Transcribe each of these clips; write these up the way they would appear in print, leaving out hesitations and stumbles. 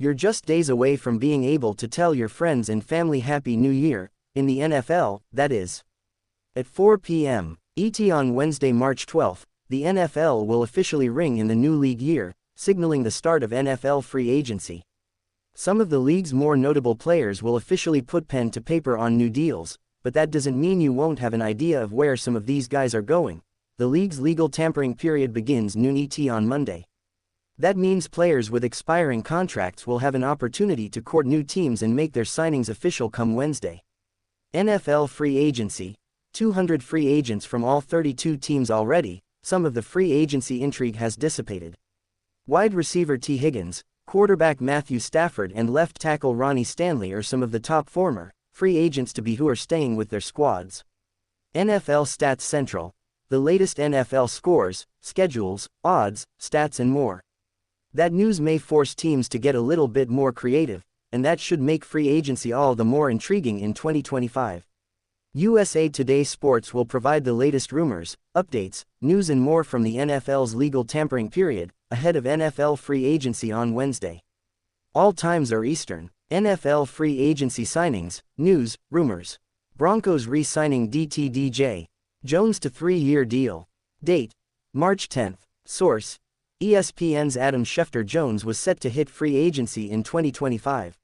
You're just days away from being able to tell your friends and family Happy New Year, in the NFL, that is. At 4 p.m. ET on Wednesday, March 12, the NFL will officially ring in the new league year, signaling the start of NFL free agency. Some of the league's more notable players will officially put pen to paper on new deals, but that doesn't mean you won't have an idea of where some of these guys are going. The league's legal tampering period begins noon ET on Monday. That means players with expiring contracts will have an opportunity to court new teams and make their signings official come Wednesday. NFL free agency: 200 free agents from all 32 teams already. Some of the free agency intrigue has dissipated. Wide receiver T. Higgins, quarterback Matthew Stafford and left tackle Ronnie Stanley are some of the top former free agents to be who are staying with their squads. NFL Stats Central: the latest NFL scores, schedules, odds, stats and more. That news may force teams to get a little bit more creative, and that should make free agency all the more intriguing in 2025. USA Today Sports will provide the latest rumors, updates, news and more from the NFL's legal tampering period, ahead of NFL free agency on Wednesday. All times are Eastern. NFL free agency signings, news, rumors. Broncos re-signing DJ Jones to 3-year deal. Date: March 10. Source: ESPN's Adam Schefter. Jones was set to hit free agency in 2025.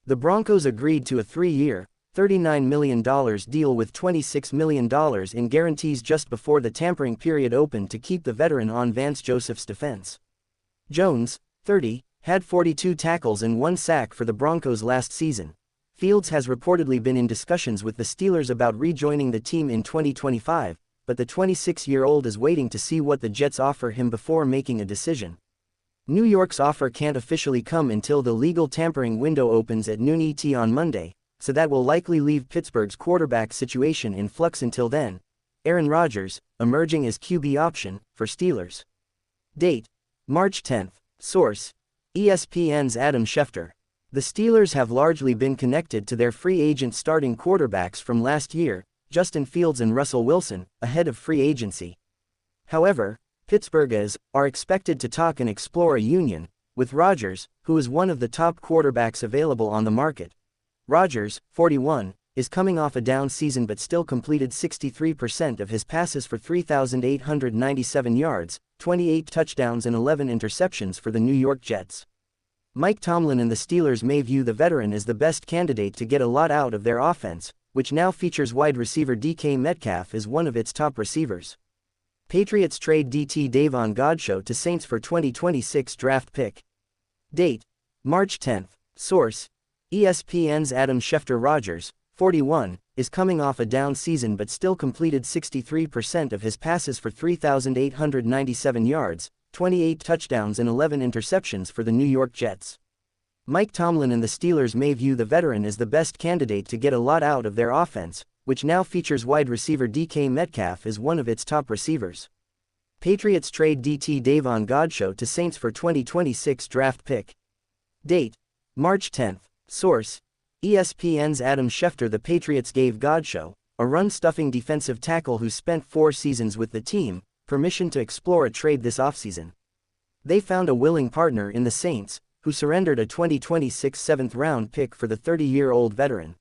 The Broncos agreed to a 3-year, $39 million deal with $26 million in guarantees just before the tampering period opened to keep the veteran on Vance Joseph's defense. Jones, 30, had 42 tackles and 1 sack for the Broncos last season. Fields has reportedly been in discussions with the Steelers about rejoining the team in 2025, but the 26-year-old is waiting to see what the Jets offer him before making a decision. New York's offer can't officially come until the legal tampering window opens at noon ET on Monday, so that will likely leave Pittsburgh's quarterback situation in flux until then. Aaron Rodgers, emerging as QB option, for Steelers. Date: March 10. Source: ESPN's Adam Schefter. The Steelers have largely been connected to their free agent starting quarterbacks from last year, Justin Fields and Russell Wilson, ahead of free agency. However, Pittsburgh are expected to talk and explore a union with Rodgers, who is one of the top quarterbacks available on the market. Rodgers, 41, is coming off a down season but still completed 63% of his passes for 3,897 yards, 28 touchdowns and 11 interceptions for the New York Jets. Mike Tomlin and the Steelers may view the veteran as the best candidate to get a lot out of their offense, which now features wide receiver DK Metcalf as one of its top receivers. Patriots trade Davon Godchaux to Saints for 2026 draft pick. Date: March 10. Source: ESPN's Adam Schefter. Rodgers, 41, is coming off a down season but still completed 63% of his passes for 3,897 yards, 28 touchdowns and 11 interceptions for the New York Jets. Mike Tomlin and the Steelers may view the veteran as the best candidate to get a lot out of their offense, which now features wide receiver DK Metcalf as one of its top receivers. Patriots trade Davon Godchaux to Saints for 2026 draft pick. Date: March 10. Source: ESPN's Adam Schefter. The Patriots gave Godchaux, a run-stuffing defensive tackle who spent 4 seasons with the team, permission to explore a trade this offseason. They found a willing partner in the Saints, who surrendered a 2026 7th-round pick for the 30-year-old veteran.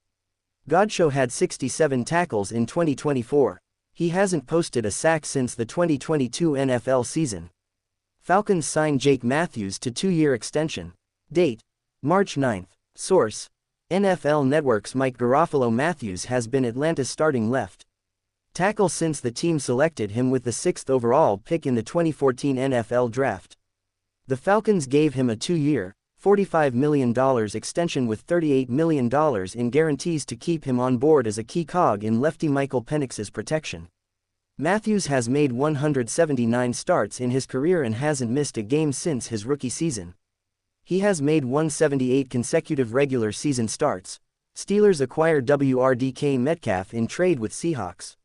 Godchaux had 67 tackles in 2024. He hasn't posted a sack since the 2022 NFL season. Falcons sign Jake Matthews to 2-year extension. Date: March 9. Source: NFL Network's Mike Garofalo. Matthews has been Atlanta's starting left tackle since the team selected him with the 6th overall pick in the 2014 NFL Draft. The Falcons gave him a 2-year, $45 million extension with $38 million in guarantees to keep him on board as a key cog in lefty Michael Penix's protection. Matthews has made 179 starts in his career and hasn't missed a game since his rookie season. He has made 178 consecutive regular season starts. Steelers acquire DK Metcalf in trade with Seahawks.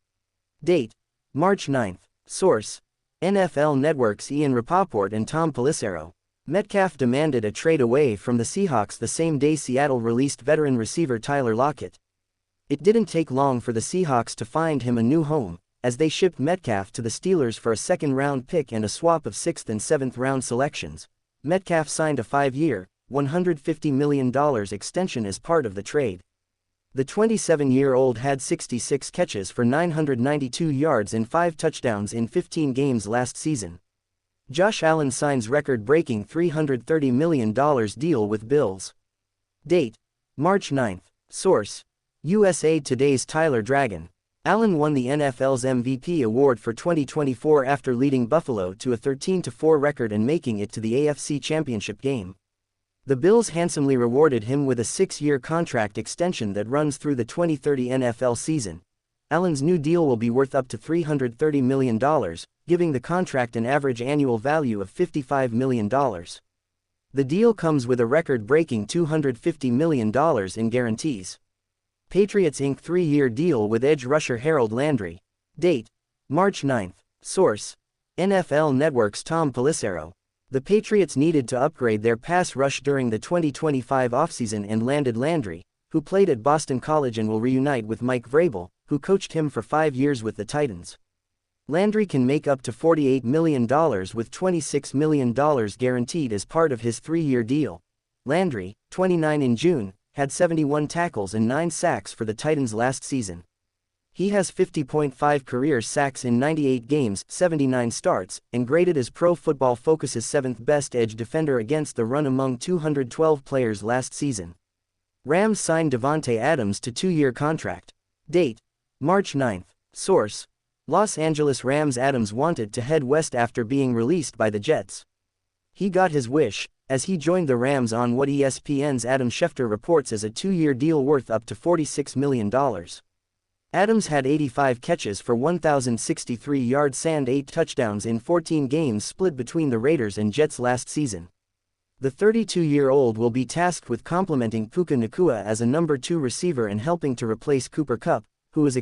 Date: March 9. Source: NFL Network's Ian Rapoport and Tom Pelissero. Metcalf demanded a trade away from the Seahawks the same day Seattle released veteran receiver Tyler Lockett. It didn't take long for the Seahawks to find him a new home, as they shipped Metcalf to the Steelers for a 2nd-round pick and a swap of 6th and 7th-round selections. Metcalf signed a 5-year, $150 million extension as part of the trade. The 27-year-old had 66 catches for 992 yards and 5 touchdowns in 15 games last season. Josh Allen signs record-breaking $330 million deal with Bills. Date: March 9. Source: USA Today's Tyler Dragon. Allen won the NFL's MVP award for 2024 after leading Buffalo to a 13-4 record and making it to the AFC Championship game. The Bills handsomely rewarded him with a 6-year contract extension that runs through the 2030 NFL season. Allen's new deal will be worth up to $330 million, giving the contract an average annual value of $55 million. The deal comes with a record-breaking $250 million in guarantees. Patriots Inc. 3-year deal with edge rusher Harold Landry. Date: March 9. Source: NFL Network's Tom Pelissero. The Patriots needed to upgrade their pass rush during the 2025 offseason and landed Landry, who played at Boston College and will reunite with Mike Vrabel, who coached him for 5 years with the Titans. Landry can make up to $48 million with $26 million guaranteed as part of his 3-year deal. Landry, 29 in June, had 71 tackles and 9 sacks for the Titans last season. He has 50.5 career sacks in 98 games, 79 starts, and graded as Pro Football Focus's 7th best edge defender against the run among 212 players last season. Rams signed Davante Adams to 2-year contract. Date: March 9. Source: Los Angeles Rams. Adams wanted to head west after being released by the Jets. He got his wish, as he joined the Rams on what ESPN's Adam Schefter reports as a 2-year deal worth up to $46 million. Adams had 85 catches for 1,063 yards and 8 touchdowns in 14 games split between the Raiders and Jets last season. The 32-year-old will be tasked with complementing Puka Nacua as a number 2 receiver and helping to replace Cooper Kupp, who was